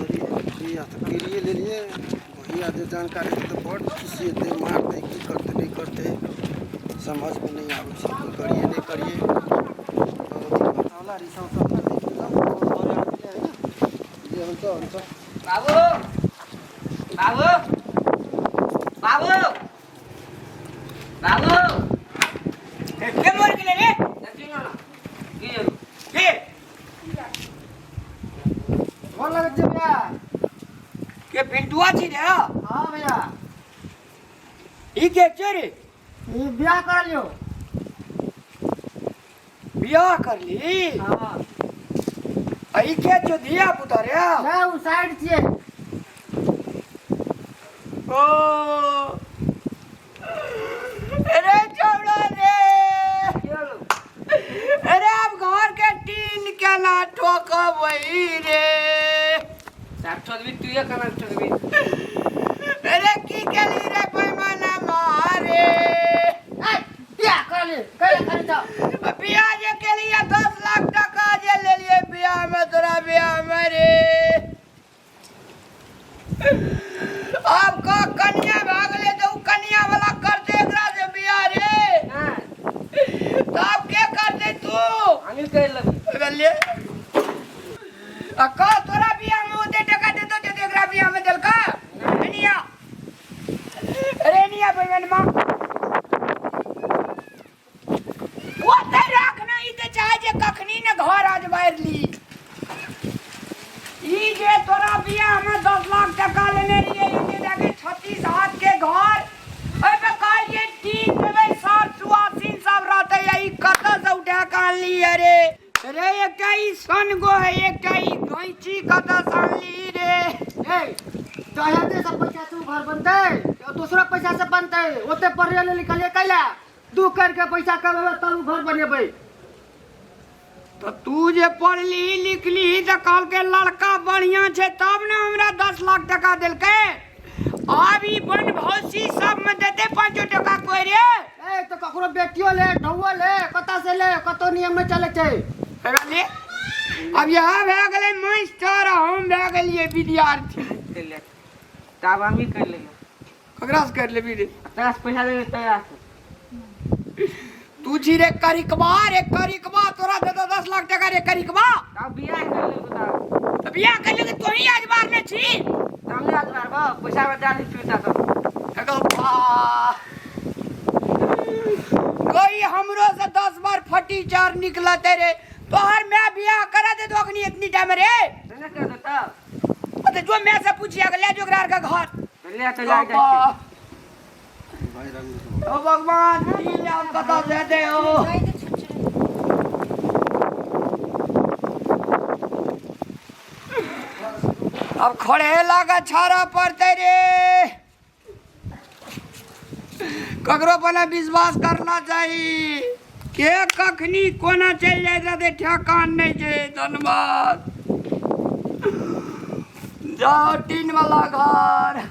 लिए ले लिए वही आधे जानकारी तो बहुत किसी दे मार दे की करते नहीं करते समझ में नहीं आवे छै करिए नहीं करिए बाबू बाबू बाबू बाबू के मोर गेले रे के कौन लगे छै भैया के पिंटुआ छी रे हां भैया ई के छै रे ये ब्याह कर लियो बियाह कर ली हां आई के जो दिया पुता रे मैं उ साइड छिए ओ अरे छोड़ा रे अरे अब घर के टीन के ना ठोकबई रे साक्षात भी तू ये करना चलबी अरे की केली रे पैमाना मारे ब्याह कर ले कहे खरीद बियाह जे केली 10 लाख टका जे ले लिए बियाह में तोरा बियाह में रे अब का कन्या भाग ले तो कन्या वाला कर दे एकरा से बियाह रे तो अब के कर दे तू अनिल कह लगी ले का तोरा बियाह में ओते टका दे तो एकरा बियाह में देल का निया अरे निया बहन मां वो ते राख ना ई ते चाहे जे कखनी ने घर आज बाहर ली ई जे तोरा बियाह में 10 लाख टका लेने रहिए ई देखे 36 हाथ के घर ओय पे काल ये टीन देबे 7 सब रहते यही कत से उठा कान ली अरे अरे एकटा ई सन गो है एकटा ई गैंची कत सान ली रे ए चाहे दे सब पैसा से घर बनते या दूसरा पैसा से बनते ओते पढ़े ले निकले कैला दू करके पैसा कमेबे तब घर बनेबे तो तू जे पढ़ली लिखली तो कल के लड़का बढ़िया छे तब ना हमरा 10 लाख टका देलके अब ई बन भौसी सब में देते 5 टका कोई रे ए तो ककरो बेटियो ले ढौआ ले कता से ले कतो नियम में चले छै ले अब यहाँ भए गेलै मास्टर हम भए गेलिए विद्यार्थी तब हम ही कर लेंगे ककरा से कर लेबी रे दस पैसा ले तैयार तू छी रे करिकबा तोरा दे 10 लाख टका रे करिकबा तब बियाह कर ले बता तो बियाह कर ले तो ही आज बार में छी हमने आज बार पैसा बता दी चुता तो एगो बा कोई हमरो से 10 बार फटी चार निकलते रे तोहर मैं बियाह करा दे तो अखनी इतनी टाइम रे मैंने कर देता तो जो मैं से पूछिया ले जोगरार का घर ले तो ला जा ओ भगवान दिल आप कता दे दे हो अब खड़े लागा छारा पड़ते रे ककरो पर विश्वास करना चाहिए के कखनी कोना चल जाए तो ठेकान नहीं छै धन्यवाद जाओ टीन वाला घर